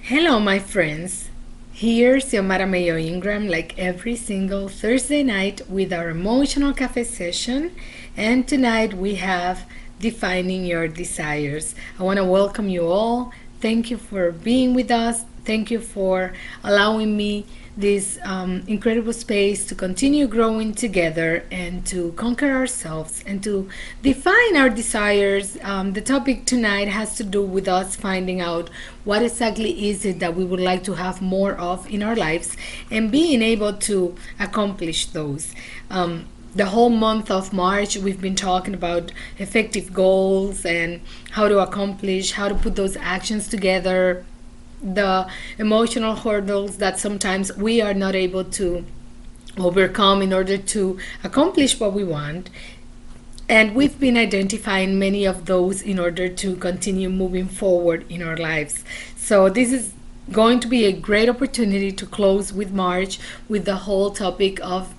Hello, my friends. Here's Xiomara Mayo Ingram, like every single Thursday night, with our emotional cafe session. And tonight we have Defining Your Desires. I want to welcome you all. Thank you for being with us. Thank you for allowing me this incredible space to continue growing together and to conquer ourselves and to define our desires. The topic tonight has to do with us finding out what exactly is it that we would like to have more of in our lives and being able to accomplish those. The whole month of March, we've been talking about effective goals and how to accomplish, how to put those actions together, the emotional hurdles that sometimes we are not able to overcome in order to accomplish what we want. And we've been identifying many of those in order to continue moving forward in our lives. So, this is going to be a great opportunity to close with March with the whole topic of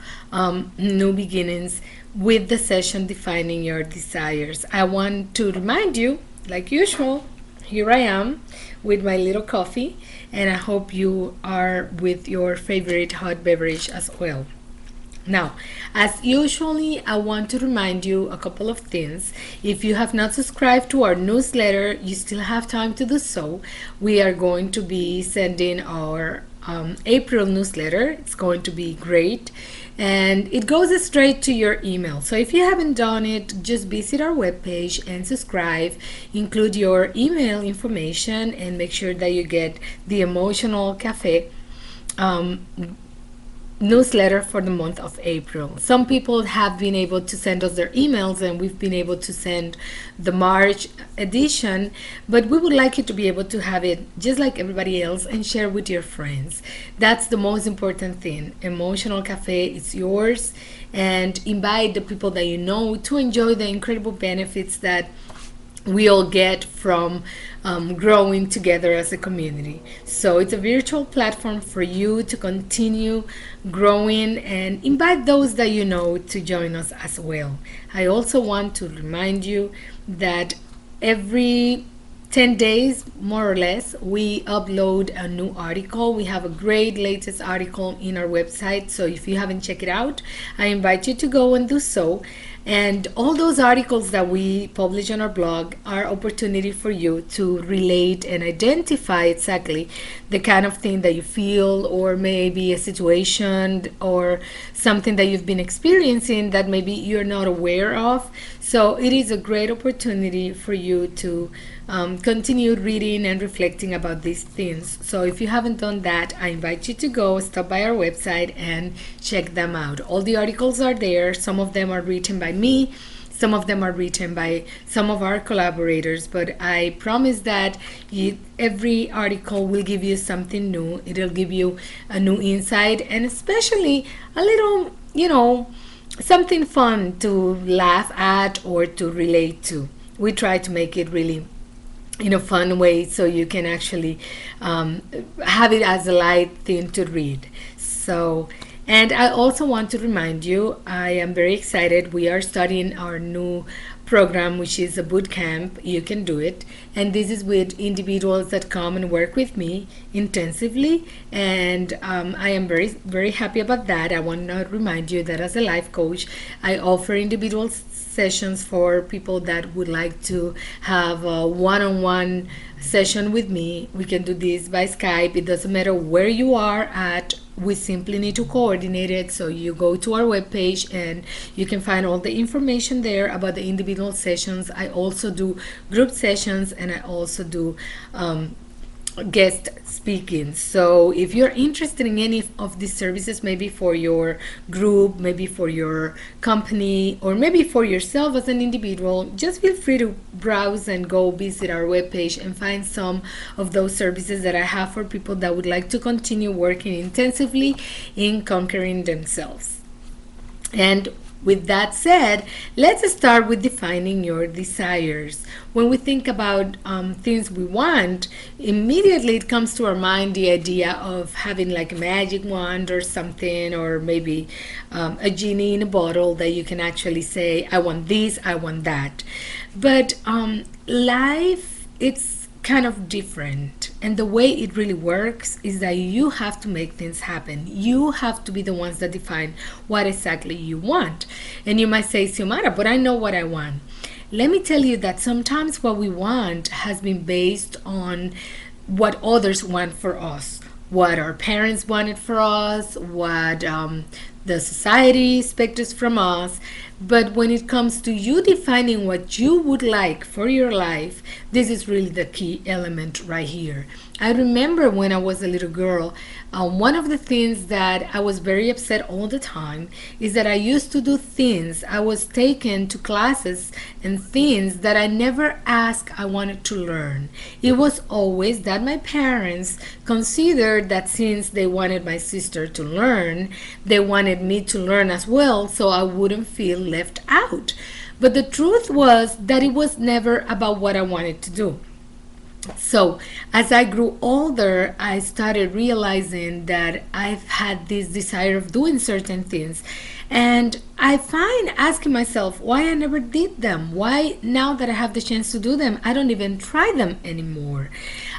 new beginnings with the session Defining Your Desires. I want to remind you, like usual, here I am with my little coffee, and I hope you are with your favorite hot beverage as well. Now, as usually, I want to remind you a couple of things. If you have not subscribed to our newsletter, you still have time to do so. We are going to be sending our April newsletter. It's going to be great. And it goes straight to your email. So if you haven't done it, just visit our webpage and subscribe. Include your email information and make sure that you get the Emotional Cafe newsletter for the month of April. Some people have been able to send us their emails and we've been able to send the March edition, but we would like you to be able to have it just like everybody else and share with your friends. That's the most important thing. Emotional Cafe is yours, and invite the people that you know to enjoy the incredible benefits that we all get from growing together as a community. So it's a virtual platform for you to continue growing and invite those that you know to join us as well. I also want to remind you that every 10 days, more or less, we upload a new article. We have a great latest article in our website. So if you haven't checked it out, I invite you to go and do so. And all those articles that we publish on our blog are opportunity for you to relate and identify exactly the kind of thing that you feel, or maybe a situation or something that you've been experiencing that maybe you're not aware of. So it is a great opportunity for you to continue reading and reflecting about these things. So if you haven't done that, I invite you to go stop by our website and check them out. All the articles are there. Some of them are written by me, some of them are written by some of our collaborators, but I promise that every article will give you something new. It'll give you a new insight, and especially a little, something fun to laugh at or to relate to. We try to make it really in a fun way so you can actually have it as a light thing to read. So, and I also want to remind you, I am very excited. We are starting our new program, which is a boot camp. You can do it, and this is with individuals that come and work with me intensively, and I am very, very happy about that. I want to remind you that as a life coach, I offer individual sessions for people that would like to have a one-on-one session with me. We can do this by Skype. It doesn't matter where you are at. We simply need to coordinate it. So you go to our webpage and you can find all the information there about the individual sessions. I also do group sessions, and I also do guest speaking. So if you're interested in any of these services, maybe for your group, maybe for your company, or maybe for yourself as an individual, just feel free to browse and go visit our webpage and find some of those services that I have for people that would like to continue working intensively in conquering themselves. And with that said, let's start with defining your desires. When we think about things we want, immediately it comes to our mind the idea of having like a magic wand or something, or maybe a genie in a bottle that you can actually say, I want this, I want that. But life, it's kind of different. And the way it really works is that you have to make things happen. You have to be the ones that define what exactly you want. And you might say, Xiomara, but I know what I want. Let me tell you that sometimes what we want has been based on what others want for us, what our parents wanted for us, what the society expects from us. But when it comes to you defining what you would like for your life, this is really the key element right here. I remember when I was a little girl, one of the things that I was very upset all the time is that I used to do things. I was taken to classes and things that I never asked I wanted to learn. It was always that my parents considered that since they wanted my sister to learn, they wanted me to learn as well, so I wouldn't feel left out. But the truth was that it was never about what I wanted to do. So as I grew older, I started realizing that I've had this desire of doing certain things. And I find asking myself why I never did them. Why now that I have the chance to do them, I don't even try them anymore.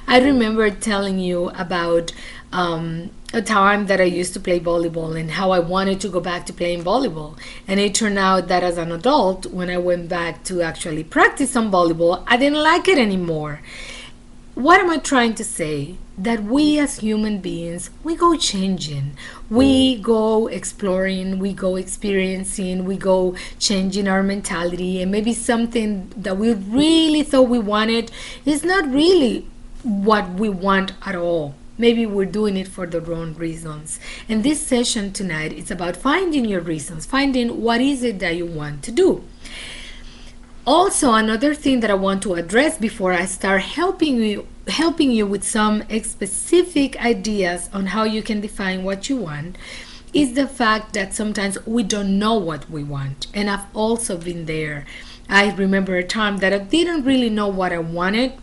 I remember telling you about a time that I used to play volleyball and how I wanted to go back to playing volleyball. And it turned out that as an adult, when I went back to actually practice some volleyball, I didn't like it anymore. What am I trying to say? That we as human beings, we go changing, we go exploring, we go experiencing, we go changing our mentality, and maybe something that we really thought we wanted is not really what we want at all. Maybe we're doing it for the wrong reasons. And this session tonight is about finding your reasons, finding what is it that you want to do. Also, another thing that I want to address before I start helping you with some specific ideas on how you can define what you want is the fact that sometimes we don't know what we want. And I've also been there. I remember a time that I didn't really know what I wanted.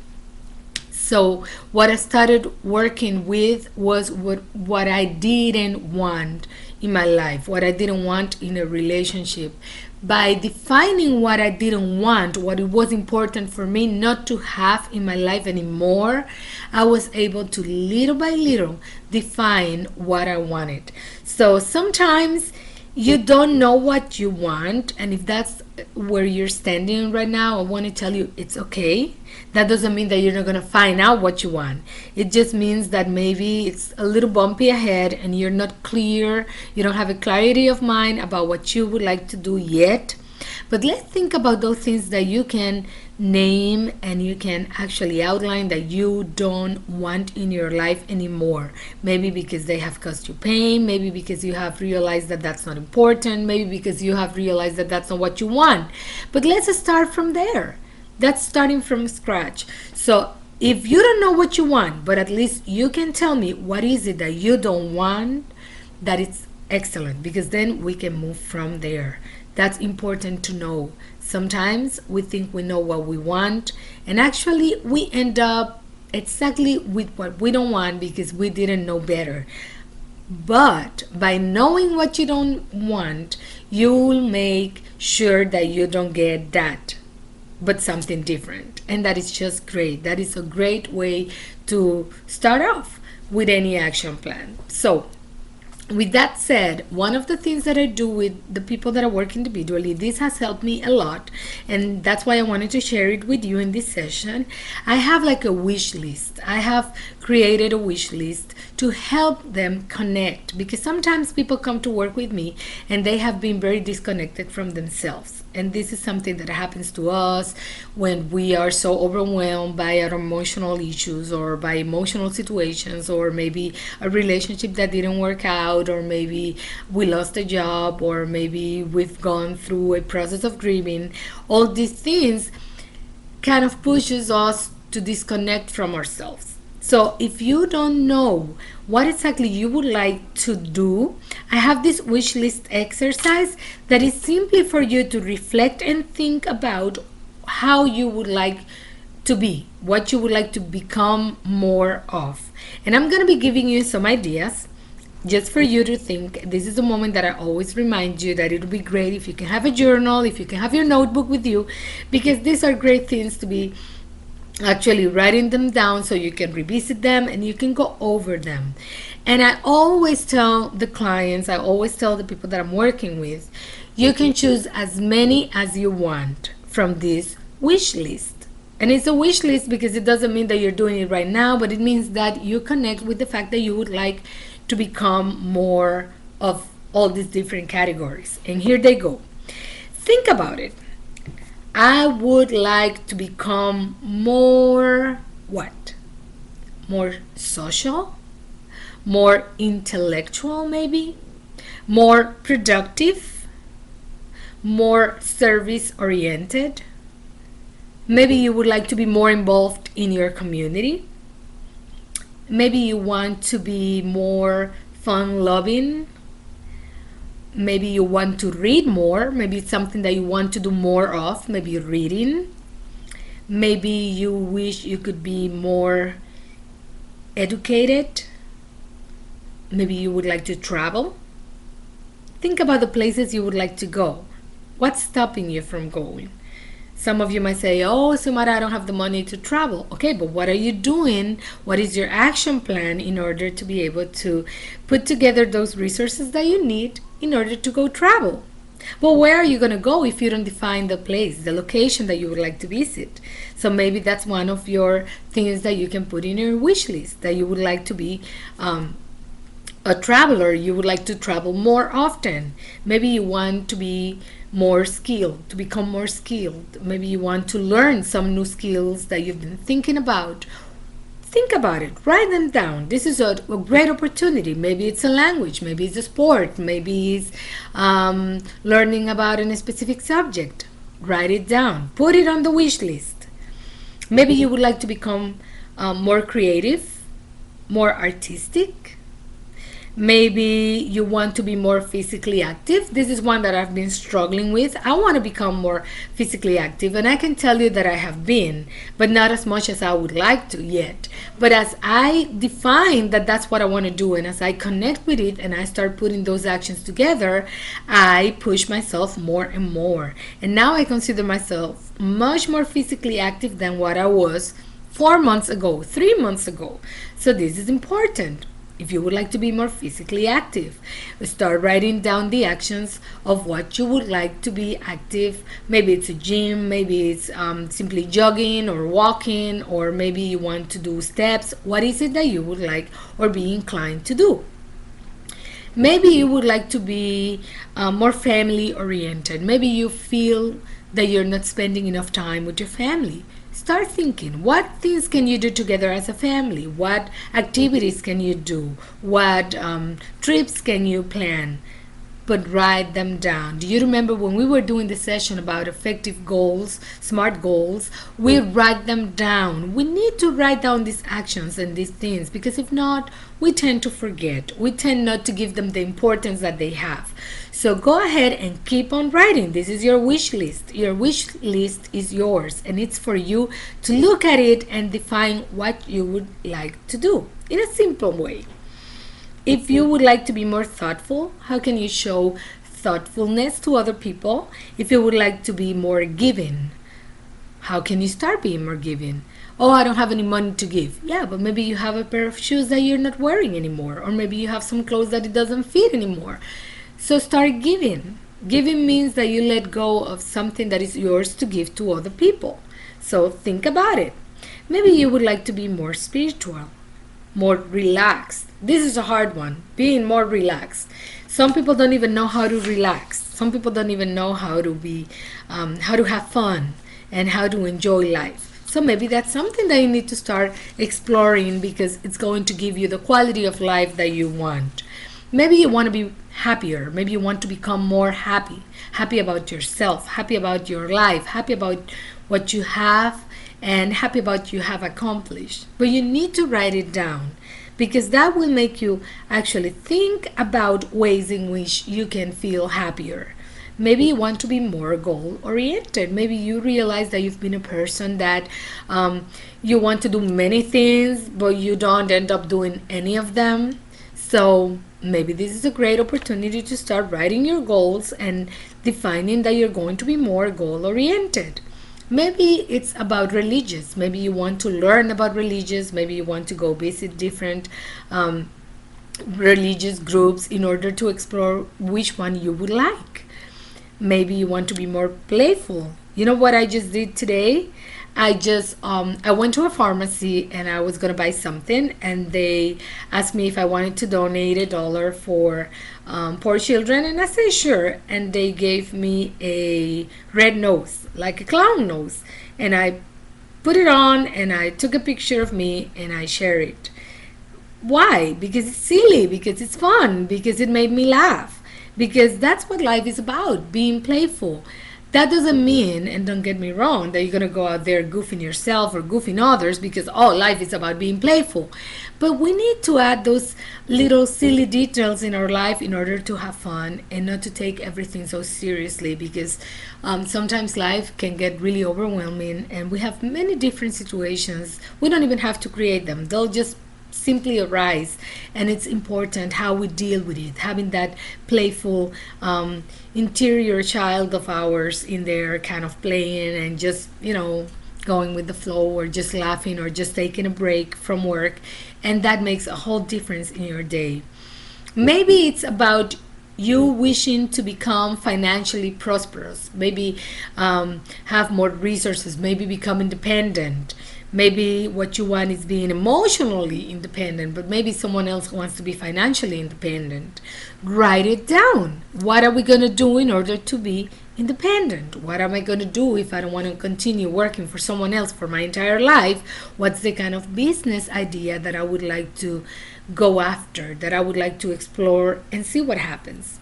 So what I started working with was what I didn't want in my life, what I didn't want in a relationship. By defining what I didn't want, what it was important for me not to have in my life anymore, I was able to little by little define what I wanted. So sometimes you don't know what you want, and if that's where you're standing right now, I want to tell you it's okay. That doesn't mean that you're not going to find out what you want. It just means that maybe it's a little bumpy ahead and you're not clear, you don't have a clarity of mind about what you would like to do yet. But let's think about those things that you can name and you can actually outline that you don't want in your life anymore. Maybe because they have caused you pain, maybe because you have realized that that's not important, maybe because you have realized that that's not what you want. But let's start from there. That's starting from scratch. So if you don't know what you want, but at least you can tell me what is it that you don't want, that it's excellent, because then we can move from there. That's important to know. Sometimes we think we know what we want, and actually we end up exactly with what we don't want because we didn't know better. But by knowing what you don't want, you'll make sure that you don't get that, but something different. And that is just great. That is a great way to start off with any action plan. So with that said, one of the things that I do with the people that I work individually, this has helped me a lot, and that's why I wanted to share it with you in this session. I have like a wish list. I have created a wish list to help them connect, because sometimes people come to work with me and they have been very disconnected from themselves. And this is something that happens to us when we are so overwhelmed by our emotional issues or by emotional situations, or maybe a relationship that didn't work out, or maybe we lost a job, or maybe we've gone through a process of grieving. All these things kind of pushes us to disconnect from ourselves. So if you don't know what exactly you would like to do, I have this wish list exercise that is simply for you to reflect and think about how you would like to be, what you would like to become more of. And I'm going to be giving you some ideas just for you to think. This is the moment that I always remind you that it would be great if you can have a journal, if you can have your notebook with you, because these are great things to be actually writing them down so you can revisit them and you can go over them. And I always tell the clients, I always tell the people that I'm working with, you can choose as many as you want from this wish list. And it's a wish list because it doesn't mean that you're doing it right now, but it means that you connect with the fact that you would like to become more of all these different categories. And here they go. Think about it. I would like to become more what? More social? More intellectual, maybe? More productive? More service oriented? Maybe you would like to be more involved in your community. Maybe you want to be more fun loving. Maybe you want to read more. Maybe it's something that you want to do more of. Maybe reading. Maybe you wish you could be more educated. Maybe you would like to travel. Think about the places you would like to go. What's stopping you from going? Some of you might say, oh, Sumara, I don't have the money to travel. Okay, but what are you doing? What is your action plan in order to be able to put together those resources that you need in order to go travel? But where are you going to go if you don't define the place, the location that you would like to visit? So maybe that's one of your things that you can put in your wish list, that you would like to be a traveler. You would like to travel more often. Maybe you want to be more skilled, to become more skilled. Maybe you want to learn some new skills that you've been thinking about. Think about it. Write them down. This is a great opportunity. Maybe it's a language. Maybe it's a sport. Maybe it's learning about a specific subject. Write it down. Put it on the wish list. Maybe you would like to become more creative, more artistic. Maybe you want to be more physically active. This is one that I've been struggling with. I want to become more physically active, and I can tell you that I have been, but not as much as I would like to yet. But as I define that that's what I want to do, and as I connect with it and I start putting those actions together, I push myself more and more. And now I consider myself much more physically active than what I was 4 months ago, 3 months ago. So this is important. If you would like to be more physically active, start writing down the actions of what you would like to be active. Maybe it's a gym, maybe it's simply jogging or walking, or maybe you want to do steps. What is it that you would like or be inclined to do? Maybe you would like to be more family oriented. Maybe you feel that you're not spending enough time with your family. Start thinking, what things can you do together as a family? What activities can you do? What trips can you plan? But write them down. Do you remember when we were doing the session about effective goals, smart goals? We write them down. We need to write down these actions and these things, because if not, we tend to forget. We tend not to give them the importance that they have. So go ahead and keep on writing. This is your wish list. Your wish list is yours, and it's for you to look at it and define what you would like to do in a simple way. If you would like to be more thoughtful, how can you show thoughtfulness to other people? If you would like to be more giving, how can you start being more giving? Oh, I don't have any money to give. Yeah, but maybe you have a pair of shoes that you're not wearing anymore, or maybe you have some clothes that it doesn't fit anymore. So start giving. Giving means that you let go of something that is yours to give to other people. So think about it. Maybe you would like to be more spiritual, more relaxed. This is a hard one, being more relaxed. Some people don't even know how to relax. Some people don't even know how to have fun and how to enjoy life. So maybe that's something that you need to start exploring, because it's going to give you the quality of life that you want. Maybe you want to be happier. Maybe you want to become more happy. Happy about yourself, happy about your life, happy about what you have, and happy about what you have accomplished. But you need to write it down, because that will make you actually think about ways in which you can feel happier. Maybe you want to be more goal oriented. Maybe you realize that you've been a person that you want to do many things, but you don't end up doing any of them. So maybe this is a great opportunity to start writing your goals and defining that you're going to be more goal oriented. Maybe it's about religious. Maybe you want to learn about religious. Maybe you want to go visit different religious groups in order to explore which one you would like. Maybe you want to be more playful. You know what I just did today? I went to a pharmacy and I was gonna buy something, and they asked me if I wanted to donate $1 for poor children, and I said sure. And they gave me a red nose, like a clown nose, and I put it on and I took a picture of me and I shared it. Why? Because it's silly, because it's fun, because it made me laugh, because that's what life is about, being playful. That doesn't mean, and don't get me wrong, that you're going to go out there goofing yourself or goofing others, because life is about being playful. But we need to add those little silly details in our life in order to have fun and not to take everything so seriously, because sometimes life can get really overwhelming and we have many different situations. We don't even have to create them. They'll just simply arise, and it's important how we deal with it, having that playful interior child of ours in there, kind of playing and just going with the flow, or just laughing, or just taking a break from work, and that makes a whole difference in your day. Maybe it's about you wishing to become financially prosperous, maybe have more resources, maybe become independent. Maybe what you want is being emotionally independent, but maybe someone else wants to be financially independent. Write it down. What are we going to do in order to be independent? What am I going to do if I don't want to continue working for someone else for my entire life? What's the kind of business idea that I would like to go after, that I would like to explore and see what happens?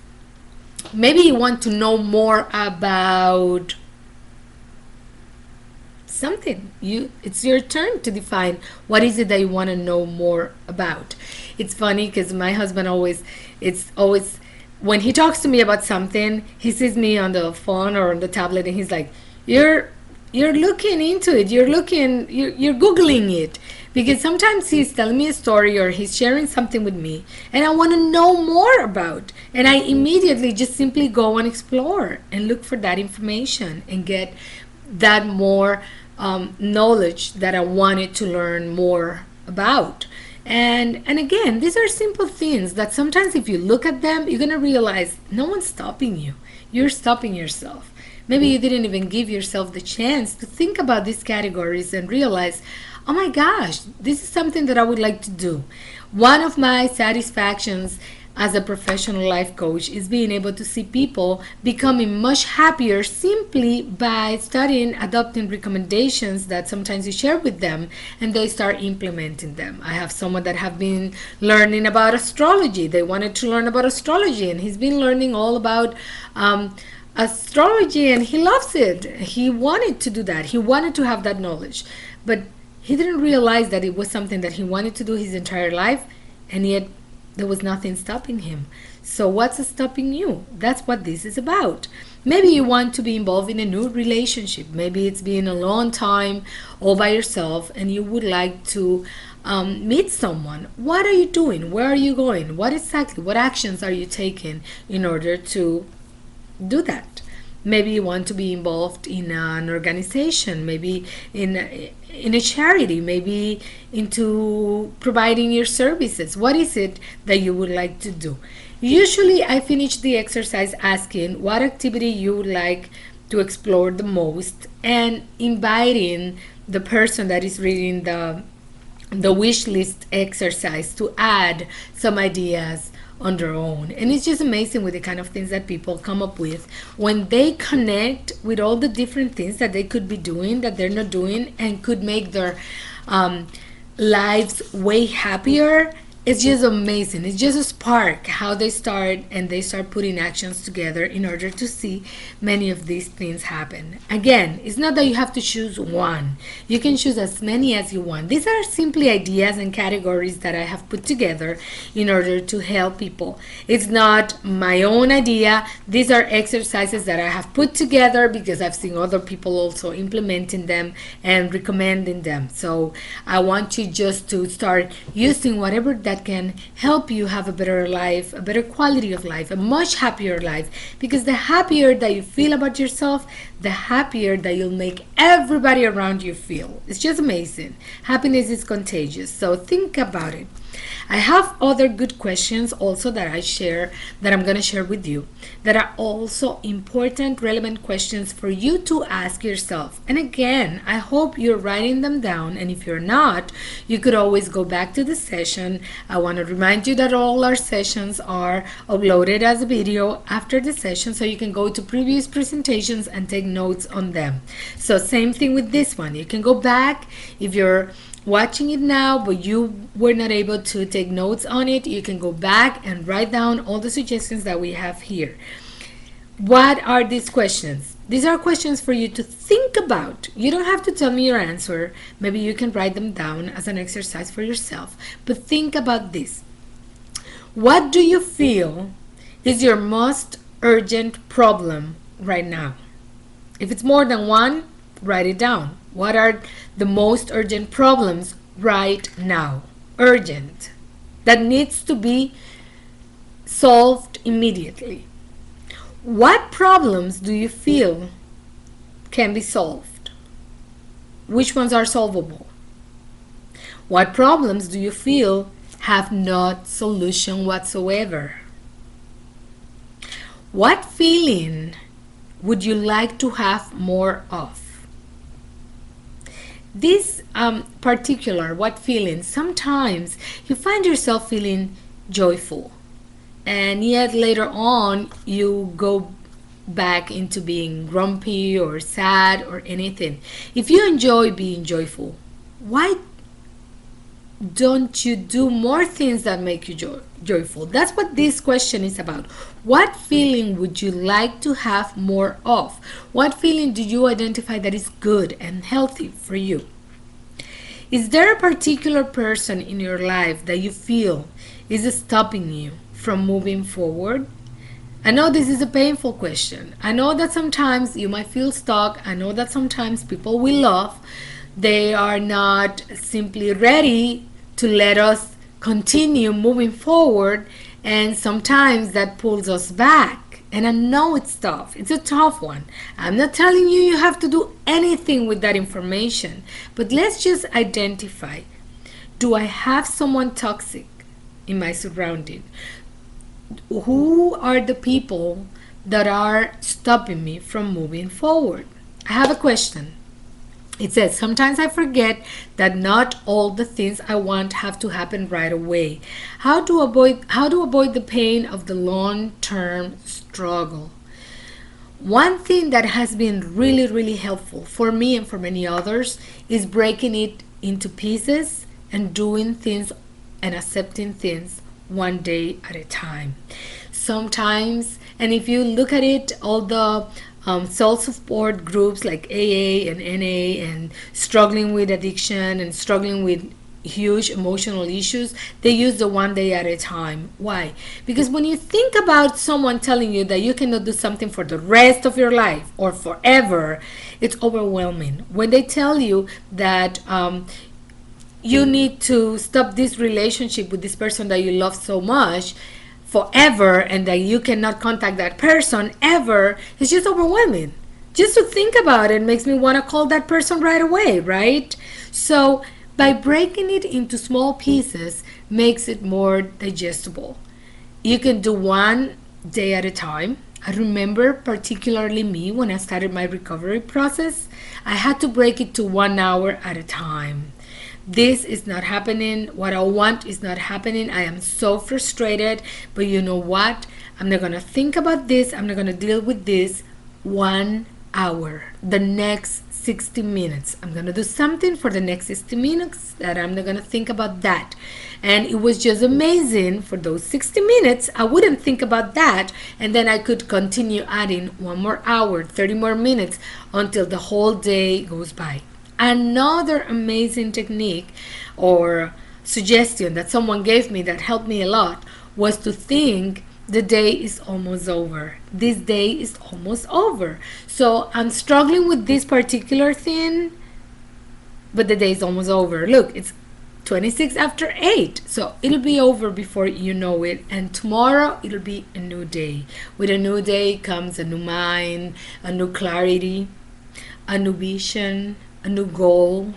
Maybe you want to know more about something. It's your turn to define what is it that you want to know more about. It's funny because my husband it's always when he talks to me about something, he sees me on the phone or on the tablet and he's like, you're looking into it, you're googling it, because sometimes he's telling me a story or he's sharing something with me and I want to know more about, and I immediately just simply go and explore and look for that information and get that more knowledge that I wanted to learn more about. And again, these are simple things that sometimes if you look at them, you're going to realize no one's stopping you. You're stopping yourself. Maybe you didn't even give yourself the chance to think about these categories and realize, oh my gosh, this is something that I would like to do. One of my satisfactions as a professional life coach is being able to see people becoming much happier simply by studying, adopting recommendations that sometimes you share with them, and they start implementing them. I have someone that have been learning about astrology. They wanted to learn about astrology, and he's been learning all about astrology, and he loves it. He wanted to do that. He wanted to have that knowledge, but he didn't realize that it was something that he wanted to do his entire life, and yet there was nothing stopping him. So what's stopping you? That's what this is about. Maybe you want to be involved in a new relationship. Maybe it's been a long time all by yourself and you would like to meet someone. What are you doing? Where are you going? What actions are you taking in order to do that? Maybe you want to be involved in an organization, maybe in a charity, maybe into providing your services. What is it that you would like to do? Usually I finish the exercise asking what activity you would like to explore the most, and inviting the person that is reading the wish list exercise to add some ideas on their own. And it's just amazing with the kind of things that people come up with when they connect with all the different things that they could be doing that they're not doing and could make their lives way happier. It's just amazing. It's just a spark how they start, and they start putting actions together in order to see many of these things happen. Again, it's not that you have to choose one. You can choose as many as you want. These are simply ideas and categories that I have put together in order to help people. It's not my own idea. These are exercises that I have put together because I've seen other people also implementing them and recommending them. So I want you just to start using whatever that can help you have a better life, a better quality of life, a much happier life, because the happier that you feel about yourself, the happier that you'll make everybody around you feel. It's just amazing. Happiness is contagious. So think about it. I have other good questions also that I'm going to share with you, that are also important, relevant questions for you to ask yourself. And again, I hope you're writing them down, and if you're not, you could always go back to the session. I want to remind you that all our sessions are uploaded as a video after the session, so you can go to previous presentations and take notes on them. So same thing with this one. You can go back if you're watching it now but you were not able to take notes on it. You can go back and write down all the suggestions that we have here. What are these questions? These are questions for you to think about. You don't have to tell me your answer. Maybe you can write them down as an exercise for yourself, but think about this. What do you feel is your most urgent problem right now? If it's more than one, write it down. What are the most urgent problems right now? Urgent. That needs to be solved immediately. What problems do you feel can be solved? Which ones are solvable? What problems do you feel have no solution whatsoever? What feeling would you like to have more of? This particular, what feeling, sometimes you find yourself feeling joyful, and yet later on you go back into being grumpy or sad or anything. If you enjoy being joyful, why don't you do more things that make you joyful? That's what this question is about. What feeling would you like to have more of? What feeling do you identify that is good and healthy for you? Is there a particular person in your life that you feel is stopping you from moving forward? I know this is a painful question. I know that sometimes you might feel stuck. I know that sometimes people we love, they are not simply ready to let us continue moving forward, and sometimes that pulls us back. And I know it's tough. It's a tough one. I'm not telling you you have to do anything with that information, but let's just identify. Do I have someone toxic in my surrounding? Who are the people that are stopping me from moving forward? I have a question. It says, sometimes I forget that not all the things I want have to happen right away. How to avoid the pain of the long-term struggle? One thing that has been really, really helpful for me and for many others is breaking it into pieces and doing things and accepting things one day at a time. Sometimes, and if you look at it, all the self-support groups like AA and NA and struggling with addiction and struggling with huge emotional issues, they use the one day at a time. Why? Because when you think about someone telling you that you cannot do something for the rest of your life or forever, it's overwhelming. When they tell you that you need to stop this relationship with this person that you love so much forever and that you cannot contact that person ever, it's just overwhelming. Just to think about it makes me want to call that person right away, right? So by breaking it into small pieces makes it more digestible. You can do one day at a time. I remember particularly me when I started my recovery process, I had to break it to 1 hour at a time. This is not happening. What I want is not happening. I am so frustrated, but you know what? I'm not going to think about this. I'm not going to deal with this. 1 hour. The next 60 minutes. I'm going to do something for the next 60 minutes that I'm not going to think about that. And it was just amazing. For those 60 minutes, I wouldn't think about that. And then I could continue adding 1 more hour, 30 more minutes until the whole day goes by. Another amazing technique or suggestion that someone gave me that helped me a lot was to think the day is almost over. This day is almost over. So I'm struggling with this particular thing, but the day is almost over. Look, it's 26 after 8. So it'll be over before you know it. And tomorrow it'll be a new day. With a new day comes a new mind, a new clarity, a new vision, a new goal.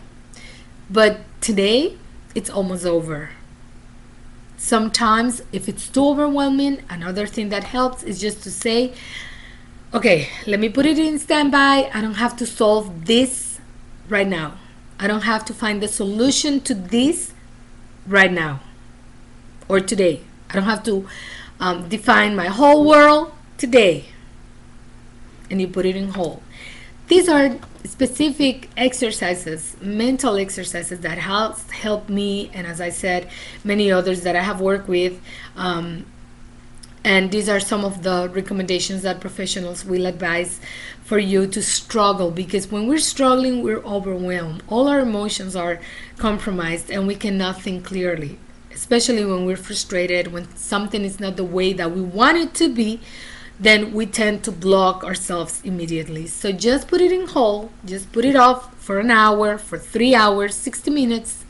But today it's almost over. Sometimes if it's too overwhelming, another thing that helps is just to say, okay, let me put it in standby. I don't have to solve this right now. I don't have to find the solution to this right now or today. I don't have to define my whole world today. And you put it in hold. These are specific exercises, mental exercises that help me, and as I said, many others that I have worked with. And these are some of the recommendations that professionals will advise for you to struggle, because when we're struggling, we're overwhelmed. All our emotions are compromised and we cannot think clearly, especially when we're frustrated, when something is not the way that we want it to be, then we tend to block ourselves immediately. So just put it in hold, just put it off for an hour, for 3 hours, 60 minutes.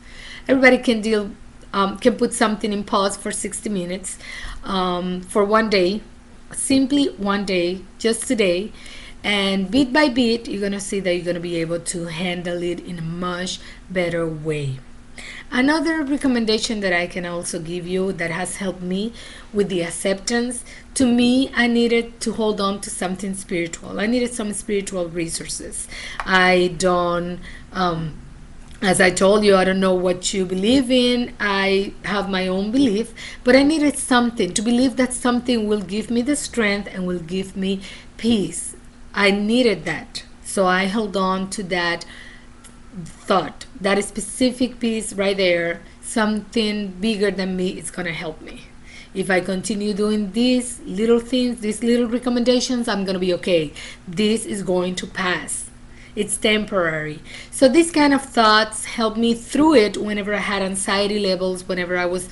Everybody can put something in pause for 60 minutes for one day, simply one day, just today. And bit by bit, you're going to see that you're going to be able to handle it in a much better way. Another recommendation that I can also give you that has helped me with the acceptance, to me, I needed to hold on to something spiritual. I needed some spiritual resources. I don't, as I told you, I don't know what you believe in. I have my own belief, but I needed something to believe that something will give me the strength and will give me peace. I needed that. So I held on to that thought, that specific piece right there. Something bigger than me is going to help me. If I continue doing these little things, these little recommendations, I'm going to be okay. This is going to pass. It's temporary. So these kind of thoughts helped me through it whenever I had anxiety levels, whenever I was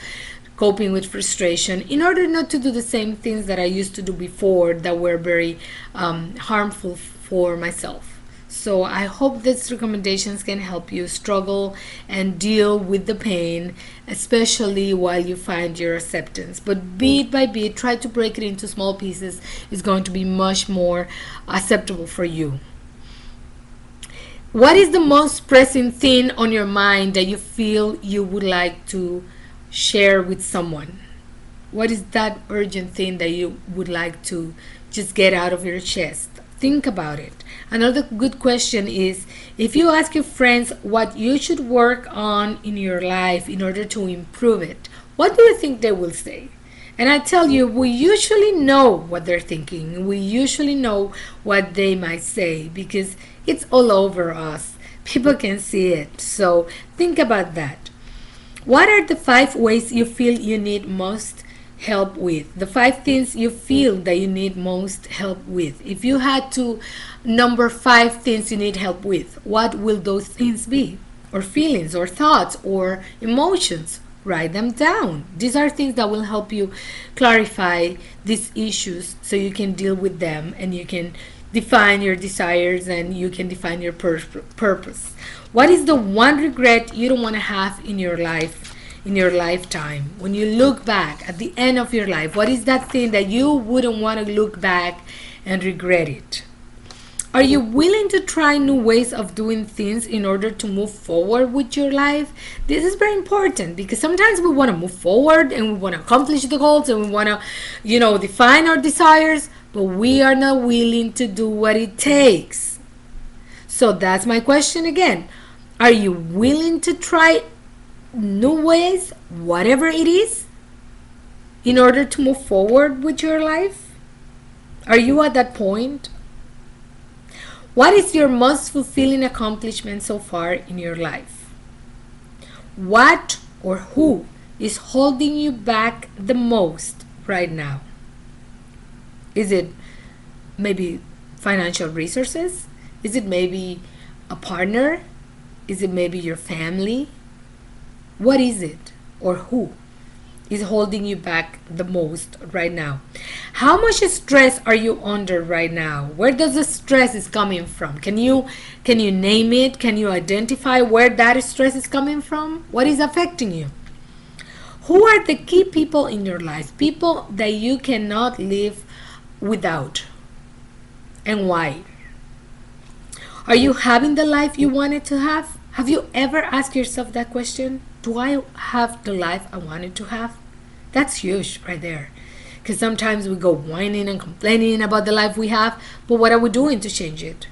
coping with frustration, in order not to do the same things that I used to do before that were very harmful for myself. So I hope these recommendations can help you struggle and deal with the pain, especially while you find your acceptance. But bit by bit, try to break it into small pieces. It's going to be much more acceptable for you. What is the most pressing thing on your mind that you feel you would like to share with someone? What is that urgent thing that you would like to just get out of your chest? Think about it. Another good question is, if you ask your friends what you should work on in your life in order to improve it, what do you think they will say? And I tell you, we usually know what they're thinking. We usually know what they might say because it's all over us. People can see it. So think about that. What are the 5 ways you feel you need most help with? The 5 things you feel that you need most help with. If you had to number 5 things you need help with, what will those things be? Or feelings, or thoughts, or emotions? Write them down. These are things that will help you clarify these issues so you can deal with them and you can define your desires and you can define your purpose. What is the one regret you don't want to have in your life, in your lifetime? When you look back at the end of your life, what is that thing that you wouldn't want to look back and regret it? Are you willing to try new ways of doing things in order to move forward with your life? This is very important because sometimes we want to move forward and we want to accomplish the goals and we want to, define our desires, but we are not willing to do what it takes. So that's my question again. Are you willing to try new ways, whatever it is, in order to move forward with your life? Are you at that point? What is your most fulfilling accomplishment so far in your life? What or who is holding you back the most right now? Is it maybe financial resources? Is it maybe a partner? Is it maybe your family? What is it or who? is holding you back the most right now? How much stress are you under right now? Where does the stress is coming from? Can you name it? Can you identify where that stress is coming from? What is affecting you? Who are the key people in your life? People that you cannot live without. And why? Are you having the life you wanted to have? Have you ever asked yourself that question? Do I have the life I wanted to have? That's huge right there. Because sometimes we go whining and complaining about the life we have, but what are we doing to change it?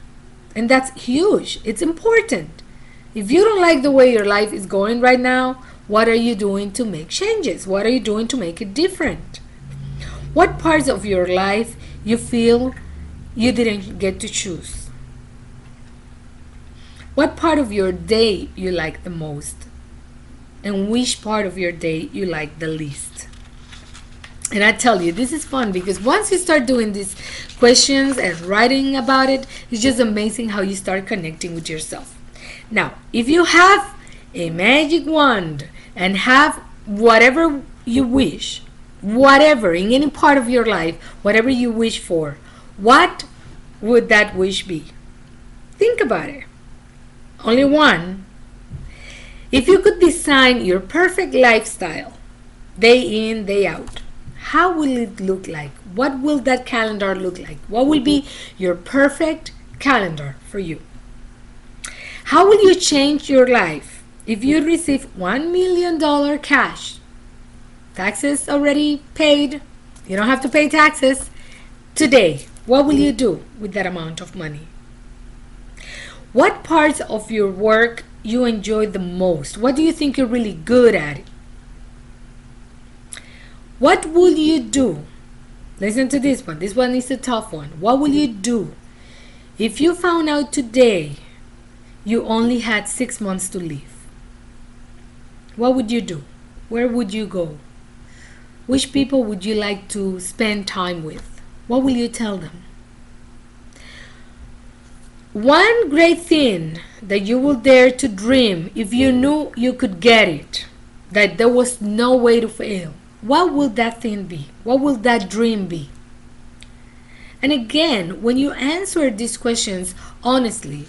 And that's huge. It's important. If you don't like the way your life is going right now, what are you doing to make changes? What are you doing to make it different? What parts of your life you feel you didn't get to choose? What part of your day you like the most? And which part of your day you like the least? And I tell you, this is fun because once you start doing these questions and writing about it, it's just amazing how you start connecting with yourself. Now, if you have a magic wand and have whatever you wish, whatever, in any part of your life, whatever you wish for, what would that wish be? Think about it. Only one. If you could design your perfect lifestyle, day in, day out, how will it look like? What will that calendar look like? What will be your perfect calendar for you? How will you change your life if you receive $1 million cash? Taxes already paid. You don't have to pay taxes. Today, what will you do with that amount of money? What parts of your work you enjoy the most? What do you think you're really good at? What will you do? Listen to this one. This one is a tough one. What will you do if you found out today you only had 6 months to live? What would you do? Where would you go? Which people would you like to spend time with? What will you tell them? One great thing that you will dare to dream if you knew you could get it, that there was no way to fail. What will that thing be? What will that dream be? And again, when you answer these questions honestly,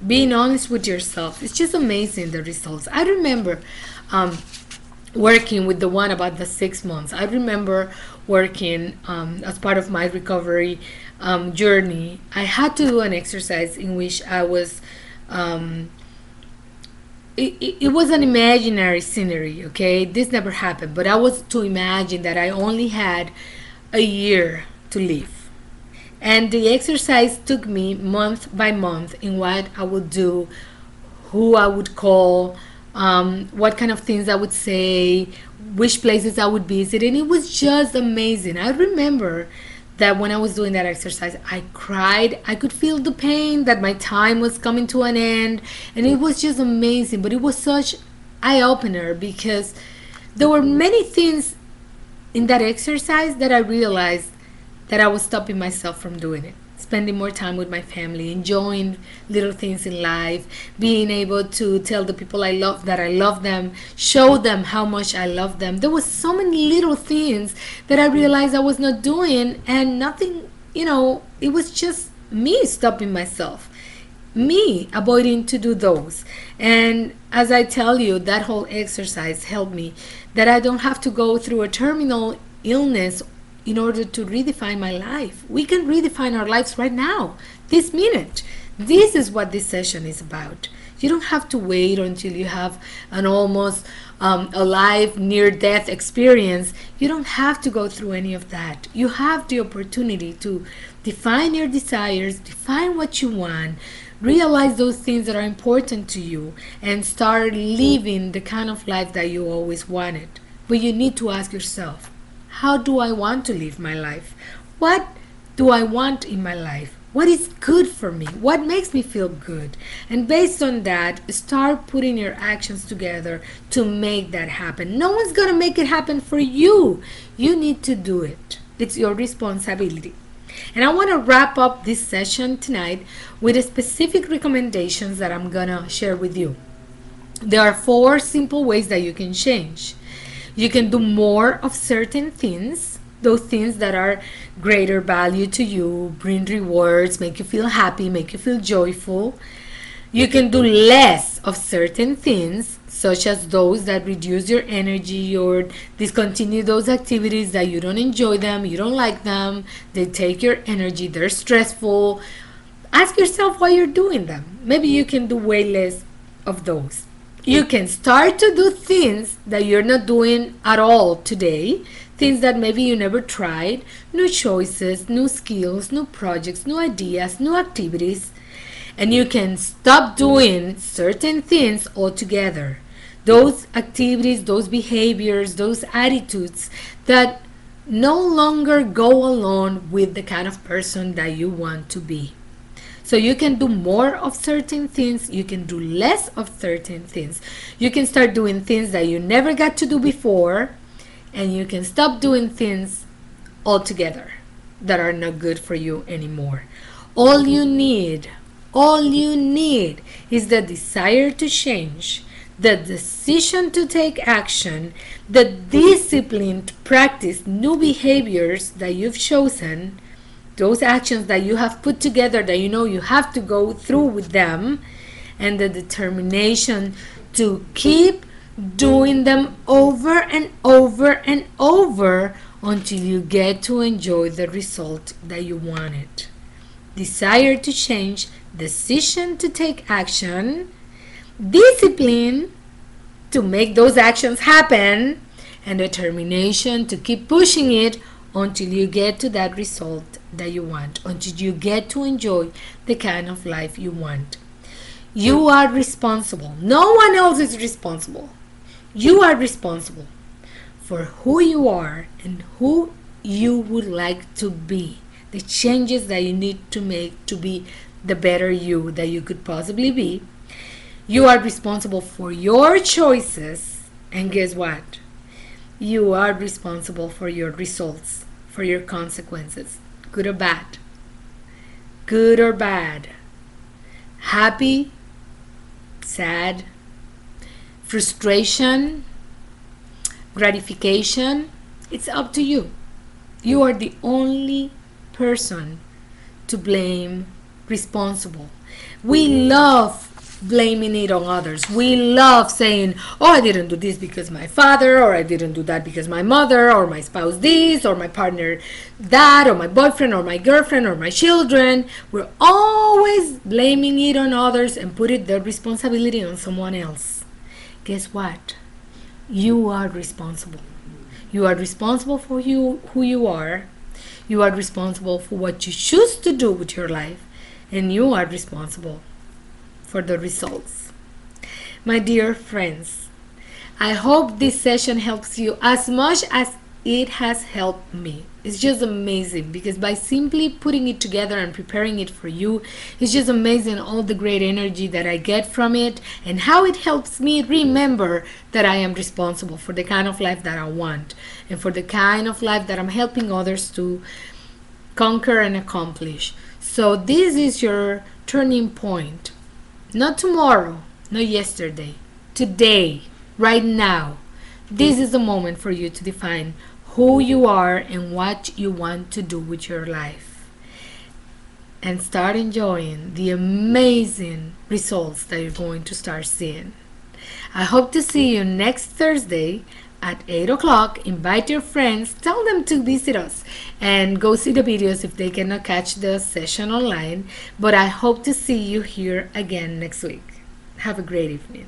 being honest with yourself, it's just amazing the results. I remember working with the one about the 6 months. I remember working as part of my recovery journey. I had to do an exercise in which I was it was an imaginary scenery, okay? This never happened, but I was to imagine that I only had a year to live. And the exercise took me month by month in what I would do, who I would call, what kind of things I would say, which places I would visit, and it was just amazing. I remember that when I was doing that exercise, I cried. I could feel the pain that my time was coming to an end, and it was just amazing. But it was such eye-opener because there were many things in that exercise that I realized that I was stopping myself from doing it. Spending more time with my family, enjoying little things in life, being able to tell the people I love that I love them, show them how much I love them. There was so many little things that I realized I was not doing, and nothing, it was just me stopping myself, me avoiding to do those. And as I tell you, that whole exercise helped me that I don't have to go through a terminal illness in order to redefine my life. We can redefine our lives right now, this minute. This is what this session is about. You don't have to wait until you have an almost alive near-death experience. You don't have to go through any of that. You have the opportunity to define your desires, define what you want, realize those things that are important to you, and start living the kind of life that you always wanted. But you need to ask yourself, how do I want to live my life? What do I want in my life? What is good for me? What makes me feel good? And based on that, start putting your actions together to make that happen. No one's going to make it happen for you. You need to do it. It's your responsibility. And I want to wrap up this session tonight with specific recommendations that I'm going to share with you. There are 4 simple ways that you can change. You can do more of certain things, those things that are greater value to you, bring rewards, make you feel happy, make you feel joyful. You can do less of certain things, such as those that reduce your energy or discontinue those activities that you don't enjoy them, you don't like them, they take your energy, they're stressful. Ask yourself why you're doing them. Maybe you can do way less of those. You can start to do things that you're not doing at all today, things that maybe you never tried, new choices, new skills, new projects, new ideas, new activities. And you can stop doing certain things altogether. Those activities, those behaviors, those attitudes that no longer go along with the kind of person that you want to be. So you can do more of certain things, you can do less of certain things. You can start doing things that you never got to do before, and you can stop doing things altogether that are not good for you anymore. All you need is the desire to change, the decision to take action, the discipline to practice new behaviors that you've chosen, those actions that you have put together that you know you have to go through with them, and the determination to keep doing them over and over and over until you get to enjoy the result that you wanted. Desire to change, decision to take action, discipline to make those actions happen, and determination to keep pushing it until you get to that result that you want, until you get to enjoy the kind of life you want. You are responsible. No one else is responsible. You are responsible for who you are and who you would like to be, the changes that you need to make to be the better you that you could possibly be. You are responsible for your choices, and guess what? You are responsible for your results, for your consequences, good or bad. Good or bad. Happy, sad, frustration, gratification. It's up to you. You are the only person to blame, responsible. We love blaming it on others. We love saying, oh, I didn't do this because my father, or I didn't do that because my mother, or my spouse this, or my partner that, or my boyfriend, or my girlfriend, or my children. We're always blaming it on others and putting the responsibility on someone else. Guess what? You are responsible. You are responsible for who you are. You are responsible for what you choose to do with your life, and you are responsible for the results. My dear friends, I hope this session helps you as much as it has helped me. It's just amazing because by simply putting it together and preparing it for you, it's just amazing all the great energy that I get from it and how it helps me remember that I am responsible for the kind of life that I want and for the kind of life that I'm helping others to conquer and accomplish. So this is your turning point. Not tomorrow, not yesterday, today, right now. This is the moment for you to define who you are and what you want to do with your life. And start enjoying the amazing results that you're going to start seeing. I hope to see you next Thursday at 8 o'clock. Invite your friends, tell them to visit us and go see the videos if they cannot catch the session online. But I hope to see you here again next week. Have a great evening.